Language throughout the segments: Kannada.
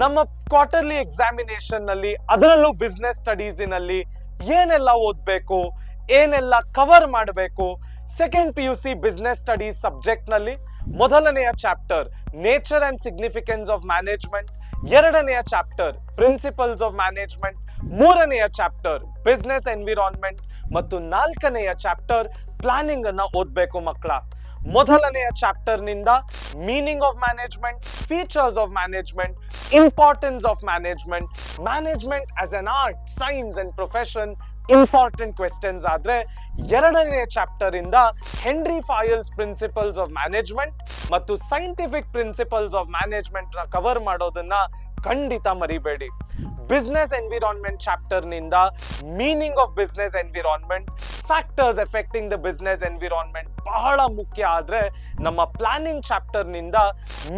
ನಮ್ಮ ಕ್ವಾರ್ಟರ್ಲಿ ಎಕ್ಸಾಮಿನೇಷನ್ ನಲ್ಲಿ ಅದರಲ್ಲೂ ಬಿಸ್ನೆಸ್ ಸ್ಟಡೀಸಿನಲ್ಲಿ ಏನೆಲ್ಲ ಓದಬೇಕು, ಏನೆಲ್ಲ ಕವರ್ ಮಾಡಬೇಕು. Second PUC business studies subject ನಲ್ಲಿ ಮೊದಲನೆಯ chapter nature and significance of management, ಎರಡನೆಯ ಚಾಪ್ಟರ್ ಪ್ರಿನ್ಸಿಪಲ್ಸ್ ಆಫ್ ಮ್ಯಾನೇಜ್ಮೆಂಟ್, ಮೂರನೆಯ ಚಾಪ್ಟರ್ ಬಿಸ್ನೆಸ್ ಎನ್ವಿರಾನ್ಮೆಂಟ್ ಮತ್ತು ನಾಲ್ಕನೆಯ ಚಾಪ್ಟರ್ ಪ್ಲಾನಿಂಗ್ ಅನ್ನ ಓದ್ಬೇಕು ಮಕ್ಕಳ. ಮೊದಲನೆಯ ಚಾಪ್ಟರ್ ನಿಂದ meaning of management, features of management, importance of management, management as an art, science and profession important questions ಆದ್ರೆ, ಎರಡನೆಯ ಚಾಪ್ಟರ್ ಇಂದ ಹೆನ್ರಿ ಫಾಯಲ್ಸ್ ಪ್ರಿನ್ಸಿಪಲ್ಸ್ ಆಫ್ ಮ್ಯಾನೇಜ್ಮೆಂಟ್ ಮತ್ತು ಸೈಂಟಿಫಿಕ್ ಪ್ರಿನ್ಸಿಪಲ್ಸ್ ಆಫ್ ಮ್ಯಾನೇಜ್ಮೆಂಟ್ ನ ಕವರ್ ಮಾಡೋದನ್ನ ಖಂಡಿತ ಮರಿಬೇಡಿ. ಬಿಸ್ನೆಸ್ ಎನ್ವಿರಾನ್ಮೆಂಟ್ ಚಾಪ್ಟರ್ ನಿಂದ meaning of business environment, factors affecting the business environment ಬಹಳ ಮುಖ್ಯ ಆದ್ರೆ, ನಮ್ಮ ಪ್ಲಾನಿಂಗ್ ಚಾಪ್ಟರ್ ನಿಂದ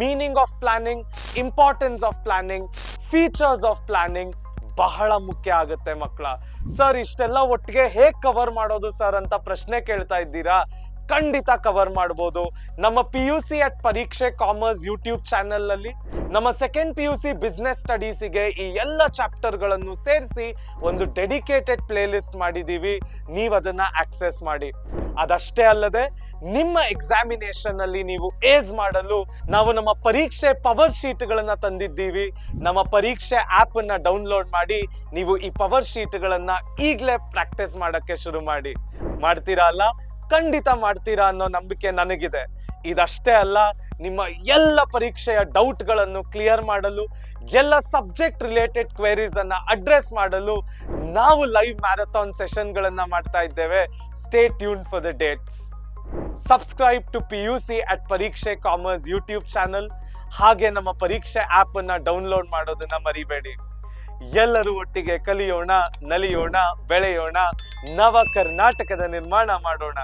meaning of planning, importance of planning, features of planning ಬಹಳ ಮುಖ್ಯ ಆಗುತ್ತೆ ಮಕ್ಕಳ. ಸರ್ ಇಷ್ಟೆಲ್ಲ ಒಟ್ಟಿಗೆ ಹೇಗ್ ಕವರ್ ಮಾಡೋದು ಸರ್ ಅಂತ ಪ್ರಶ್ನೆ ಕೇಳ್ತಾ ಇದ್ದೀರಾ? ಖಂಡಿತ ಕವರ್ ಮಾಡ್ಬೋದು. ನಮ್ಮ PUC at Pareeksha commerce YouTube channel ನಲ್ಲಿ ನಮ್ಮ ಸೆಕೆಂಡ್ PUC ಬಿಸ್ನೆಸ್ ಸ್ಟಡೀಸಿಗೆ ಈ ಎಲ್ಲ ಚಾಪ್ಟರ್ ಗಳನ್ನು ಸೇರಿಸಿ ಒಂದು ಡೆಡಿಕೇಟೆಡ್ ಪ್ಲೇ ಲಿಸ್ಟ್ ಮಾಡಿದೀವಿ. ನೀವು ಅದನ್ನ ಆಕ್ಸೆಸ್ ಮಾಡಿ. ಅದಷ್ಟೇ ಅಲ್ಲದೆ ನಿಮ್ಮ ಎಕ್ಸಾಮಿನೇಷನ್ ಅಲ್ಲಿ ನೀವು ಏಸ್ ಮಾಡಲು ನಾವು ನಮ್ಮ ಪರೀಕ್ಷೆ ಪವರ್ ಶೀಟ್ ಗಳನ್ನ ತಂದಿದ್ದೀವಿ. ನಮ್ಮ ಪರೀಕ್ಷೆ ಆಪ್ ಅನ್ನ ಡೌನ್ಲೋಡ್ ಮಾಡಿ ನೀವು ಈ ಪವರ್ ಶೀಟ್ ಗಳನ್ನ ಈಗಲೇ ಪ್ರಾಕ್ಟೀಸ್ ಮಾಡಕ್ಕೆ ಶುರು ಮಾಡ್ತೀರಾ ಅಲ್ಲ? ಖಂಡಿತ ಮಾಡ್ತೀರಾ ಅನ್ನೋ ನಂಬಿಕೆ ನನಗಿದೆ. ಇದಷ್ಟೇ ಅಲ್ಲ, ನಿಮ್ಮ ಎಲ್ಲ ಪರೀಕ್ಷೆಯ ಡೌಟ್ ಗಳನ್ನು ಕ್ಲಿಯರ್ ಮಾಡಲು, ಎಲ್ಲ ಸಬ್ಜೆಕ್ಟ್ ರಿಲೇಟೆಡ್ ಕ್ವೆರೀಸ್ ಅನ್ನ ಅಡ್ರೆಸ್ ಮಾಡಲು ನಾವು ಲೈವ್ ಮ್ಯಾರಥಾನ್ ಸೆಷನ್ ಗಳನ್ನ ಮಾಡ್ತಾ ಇದ್ದೇವೆ. Stay tune for the dates. Subscribe to PUC at Pareeksha commerce YouTube channel. ಹಾಗೆ ನಮ್ಮ ಪರೀಕ್ಷೆ ಆಪ್ ಅನ್ನ ಡೌನ್ಲೋಡ್ ಮಾಡೋದನ್ನ ಮರಿಬೇಡಿ. ಎಲ್ಲರೂ ಒಟ್ಟಿಗೆ ಕಲಿಯೋಣ, ನಲಿಯೋಣ, ಬೆಳೆಯೋಣ, ನವ ಕರ್ನಾಟಕದ ನಿರ್ಮಾಣ ಮಾಡೋಣ.